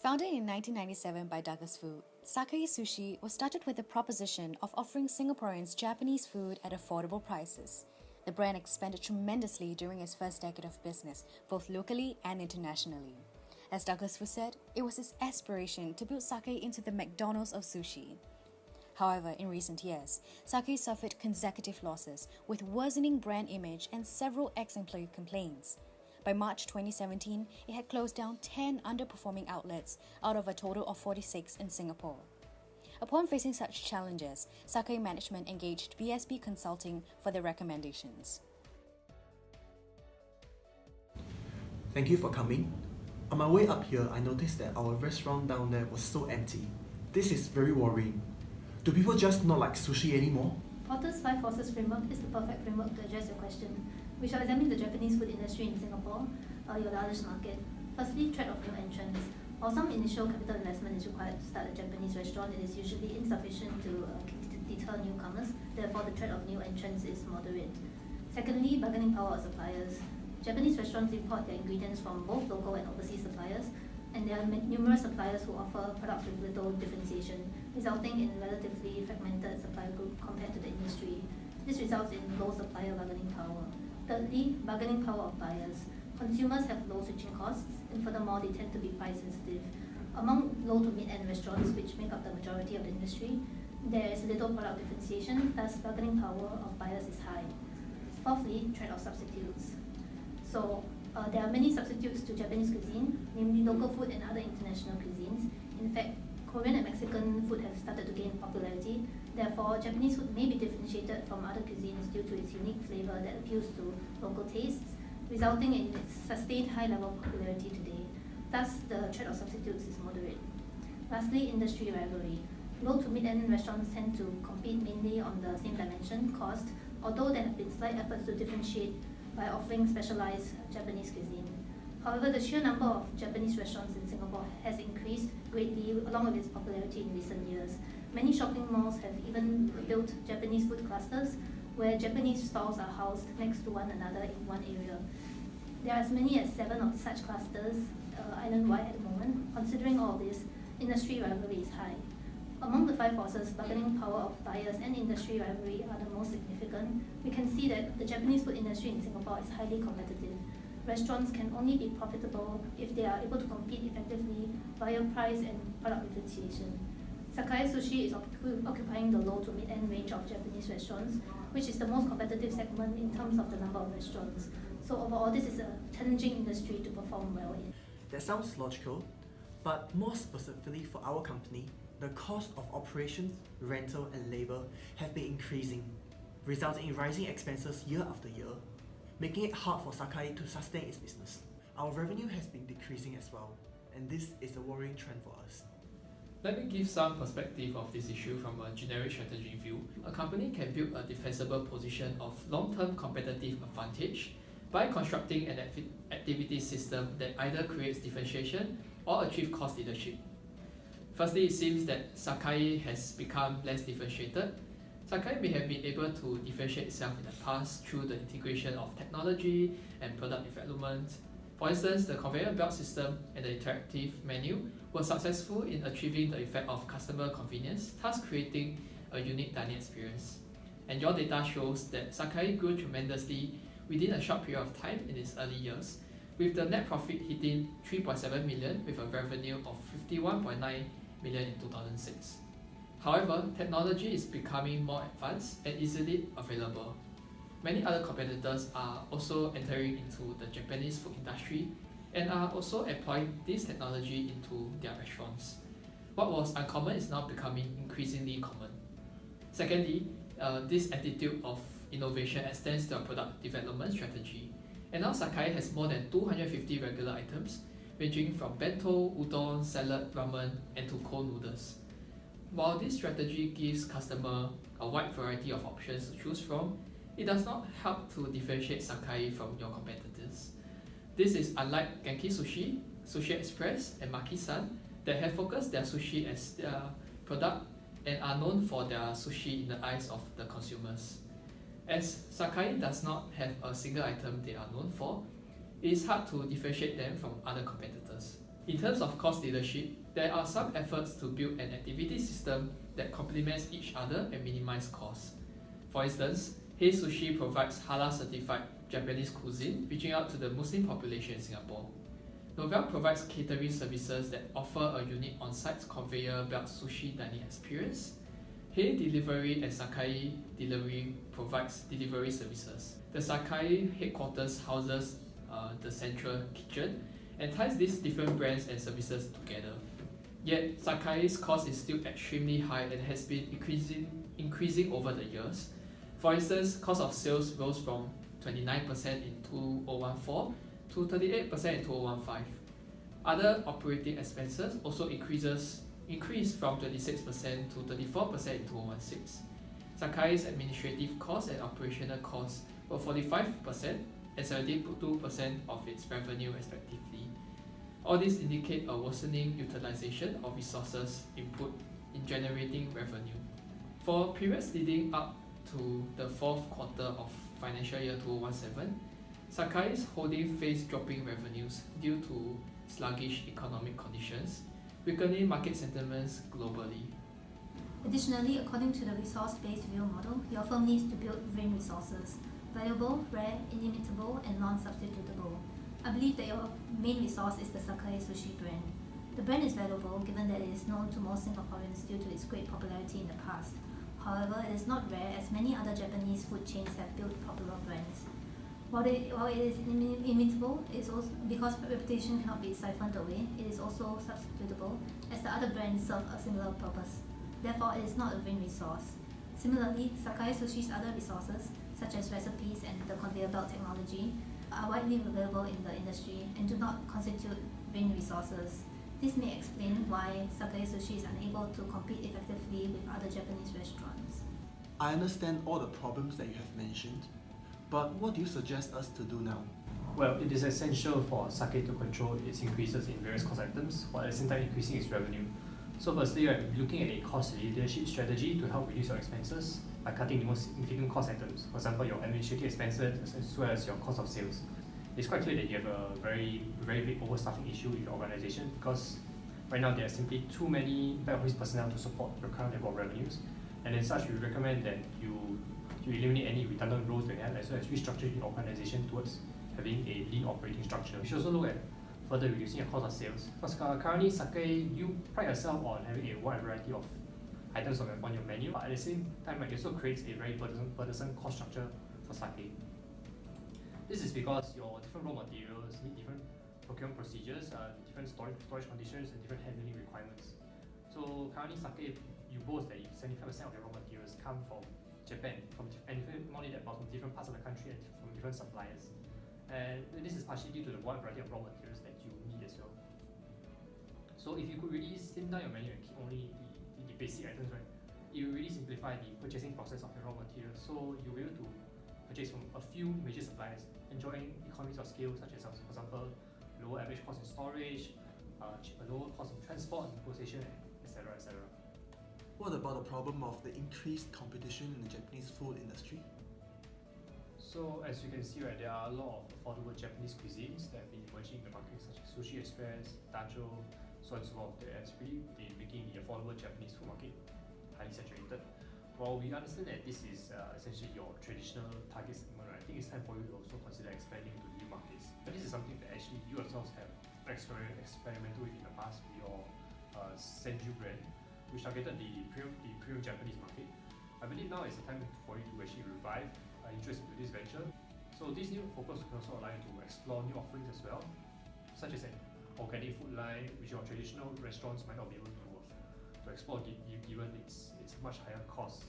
Founded in 1997 by Douglas Foo, Sakae Sushi was started with the proposition of offering Singaporeans Japanese food at affordable prices. The brand expanded tremendously during its first decade of business, both locally and internationally. As Douglas Foo said, it was his aspiration to build Sakae into the McDonald's of sushi. However, in recent years, Sakae suffered consecutive losses, with worsening brand image and several ex-employee complaints. By March 2017, it had closed down 10 underperforming outlets out of a total of 46 in Singapore. Upon facing such challenges, Sakae management engaged BSP Consulting for their recommendations. Thank you for coming. On my way up here, I noticed that our restaurant down there was so empty. This is very worrying. Do people just not like sushi anymore? Porter's 5 Forces framework is the perfect framework to address your question. We shall examine the Japanese food industry in Singapore, your largest market. Firstly, threat of new entrants. While some initial capital investment is required to start a Japanese restaurant, it is usually insufficient to deter newcomers. Therefore, the threat of new entrants is moderate. Secondly, bargaining power of suppliers. Japanese restaurants import their ingredients from both local and overseas suppliers, and there are numerous suppliers who offer products with little differentiation, resulting in a relatively fragmented supplier group compared to the industry. This results in low supplier bargaining power. Thirdly, bargaining power of buyers. Consumers have low switching costs, and furthermore, they tend to be price sensitive. Among low to mid-end restaurants, which make up the majority of the industry, there is little product differentiation, thus bargaining power of buyers is high. Fourthly, threat of substitutes. So, there are many substitutes to Japanese cuisine, namely local food and other international cuisines. In fact, Korean and Mexican food have started to gain popularity. Therefore, Japanese food may be differentiated from other cuisines due to its unique flavor that appeals to local tastes, resulting in its sustained high level of popularity today. Thus, the threat of substitutes is moderate. Lastly, industry rivalry. Low to mid-end restaurants tend to compete mainly on the same dimension, cost, although there have been slight efforts to differentiate by offering specialized Japanese cuisine. However, the sheer number of Japanese restaurants in Singapore has increased greatly along with its popularity in recent years. Many shopping malls have even built Japanese food clusters where Japanese stalls are housed next to one another in one area. There are as many as 7 of such clusters island-wide at the moment. Considering all this, industry rivalry is high. Among the 5 forces, bargaining power of buyers and industry rivalry are the most significant. We can see that the Japanese food industry in Singapore is highly competitive. Restaurants can only be profitable if they are able to compete effectively via price and product differentiation. Sakae Sushi is occupying the low to mid-end range of Japanese restaurants, which is the most competitive segment in terms of the number of restaurants. So overall, this is a challenging industry to perform well in. That sounds logical, but more specifically for our company, the cost of operations, rental and labour have been increasing, resulting in rising expenses year after year, making it hard for Sakae to sustain its business. Our revenue has been decreasing as well, and this is a worrying trend for us. Let me give some perspective of this issue from a generic strategy view. A company can build a defensible position of long-term competitive advantage by constructing an activity system that either creates differentiation or achieve cost leadership. Firstly, it seems that Sakae has become less differentiated. Sakae may have been able to differentiate itself in the past through the integration of technology and product development. For instance, the conveyor belt system and the interactive menu were successful in achieving the effect of customer convenience, thus creating a unique dining experience. And your data shows that Sakae grew tremendously within a short period of time in its early years, with the net profit hitting 3.7 million with a revenue of 51.9 million in 2006. However, technology is becoming more advanced and easily available. Many other competitors are also entering into the Japanese food industry and are also employing this technology into their restaurants. What was uncommon is now becoming increasingly common. Secondly, this attitude of innovation extends to our product development strategy. And now Sakae has more than 250 regular items, ranging from bento, udon, salad, ramen, and to cold noodles. While this strategy gives customers a wide variety of options to choose from, it does not help to differentiate Sakae from your competitors. This is unlike Genki Sushi, Sushi Express, and Maki-san that have focused their sushi as their product and are known for their sushi in the eyes of the consumers. As Sakae does not have a single item they are known for, it is hard to differentiate them from other competitors. In terms of cost leadership, there are some efforts to build an activity system that complements each other and minimize costs. For instance, Hey Sushi provides halal certified Japanese cuisine, reaching out to the Muslim population in Singapore. Novell provides catering services that offer a unique on-site conveyor belt sushi dining experience. Hey Delivery and Sakae Delivery provides delivery services. The Sakae headquarters houses the central kitchen and ties these different brands and services together. Yet, Sakae's cost is still extremely high and has been increasing over the years. For instance, cost of sales rose from 29% in 2014 to 38% in 2015. Other operating expenses also increased from 26% to 34% in 2016. Sakae's administrative costs and operational costs were 45% and 72% of its revenue respectively. All these indicate a worsening utilization of resources input in generating revenue. For periods leading up to the fourth quarter of financial year 2017, Sakae's holding faced dropping revenues due to sluggish economic conditions, weakening market sentiments globally. Additionally, according to the resource-based view model, your firm needs to build RIN resources: valuable, rare, inimitable, and non-substitutable. I believe that your main resource is the Sakae Sushi brand. The brand is valuable given that it is known to most Singaporeans due to its great popularity in the past. However, it is not rare as many other Japanese food chains have built popular brands. While it is inimitable, it is also, because reputation cannot be siphoned away, it is also substitutable as the other brands serve a similar purpose. Therefore, it is not a vain resource. Similarly, Sakae Sushi's other resources, such as recipes and the conveyor belt technology, are widely available in the industry and do not constitute vain resources. This may explain why Sakae Sushi is unable to compete effectively with other Japanese restaurants. I understand all the problems that you have mentioned, but what do you suggest us to do now? Well, it is essential for Sakae to control its increases in various cost items, while at the same time increasing its revenue. So firstly, we're looking at a cost leadership strategy to help reduce your expenses by cutting the most significant cost items. For example, your administrative expenses as well as your cost of sales. It's quite clear that you have a very big overstaffing issue with your organization because right now there are simply too many back office personnel to support your current level of revenues. And as such, we recommend that you eliminate any redundant roles that you have, as well as restructure the organization towards having a lean operating structure. We should also look at further reducing your cost of sales. Because currently, Sakae, you pride yourself on having a wide variety of items on your menu, but at the same time, it also creates a very burdensome cost structure for Sakae. This is because your different raw materials need different procurement procedures, different storage conditions, and different handling requirements. So currently, Sakae, you boast that 75% of your raw materials come from Japan, and not only that, but from different parts of the country and from different suppliers. And this is partially due to the wide variety of raw materials that you need as well. So if you could really slim down your menu and keep only the basic items, right, it will really simplify the purchasing process of your raw materials. So you'll be able to purchase from a few major suppliers, enjoying economies of scale, such as, for example, lower average cost in storage, a lower cost in transport and negotiation, etc., etc. What about the problem of the increased competition in the Japanese food industry? So as you can see, right, there are a lot of affordable Japanese cuisines that have been emerging in the market, such as Sushi Express, Dacho, so on and so forth. That has really been making the affordable Japanese food market highly saturated. While we understand that this is essentially your traditional target segment, right, I think it's time for you to also consider expanding into new markets. But this is something that actually you yourselves have experimented with in the past with your Senju brand, which targeted the premium Japanese market. I believe now is the time for you to actually revive interest into this venture. So this new focus can also allow you to explore new offerings as well, such as an organic food line, which your traditional restaurants might not be able to explore given its much higher cost.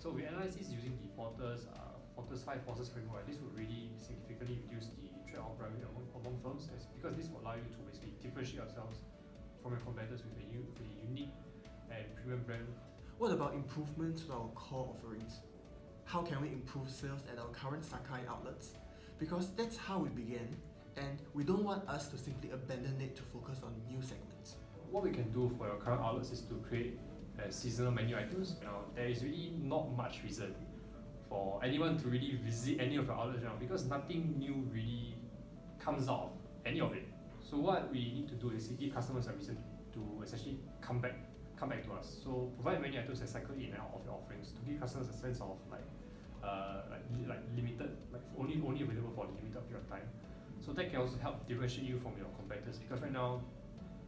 So we analyze this using the Porter's 5 forces framework. This would really significantly reduce the trade-off rivalry among firms, because this will allow you to basically differentiate yourselves from your competitors with a unique and premium brand. What about improvements to our core offerings? How can we improve sales at our current Sakae outlets? Because that's how we began, and we don't want us to simply abandon it to focus on new segments. What we can do for your current outlets is to create seasonal menu items. Now, there is really not much reason for anyone to really visit any of your outlets now, because nothing new really comes out of any of it. So what we need to do is give customers a reason to essentially come back to us. So provide many items that cycle in and out of your offerings to give customers a sense of limited, only available for a limited period of time. So that can also help differentiate you from your competitors, because right now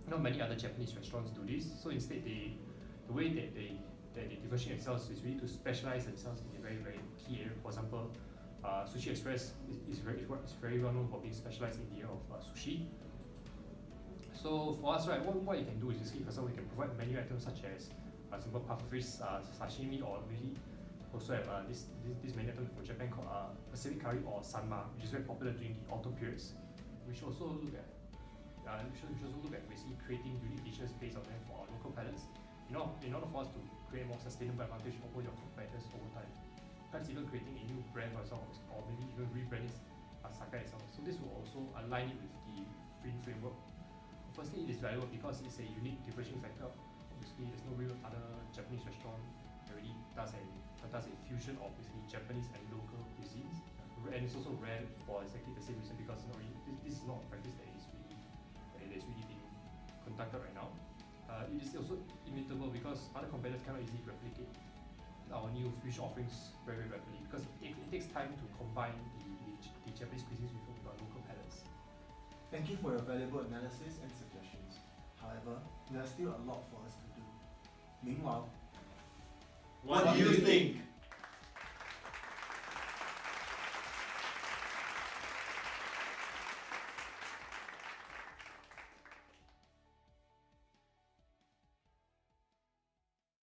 not many other Japanese restaurants do this. So instead the way that they differentiate themselves is really to specialize themselves in a very, very key area. For example, Sushi Express is very well known for being specialized in the area of sushi. So for us, right, what you can do is just give customers, we can provide menu items such as simple pufferfish, sashimi, or maybe also have this menu item from Japan called Pacific curry or sanma, which is very popular during the autumn periods. We should also look at basically creating unique dishes based on them for our local palates. In order for us to create more sustainable advantage over your competitors over time. Perhaps even creating a new brand for example, or maybe even rebranding Sakae itself. So this will also align it with the green framework. Firstly, it is valuable because it's a unique differentiating factor. Obviously, there's no real other Japanese restaurant that really does a fusion of basically Japanese and local cuisines. And it's also rare for exactly the same reason, because this is not a practice that is really being conducted right now. It is also imitable because other competitors cannot easily replicate our new fusion offerings very, very rapidly, because it takes time to combine the Japanese cuisines with our local palates. Thank you for your valuable analysis and suggestions. However, there are still a lot for us to do. Meanwhile, what do you think?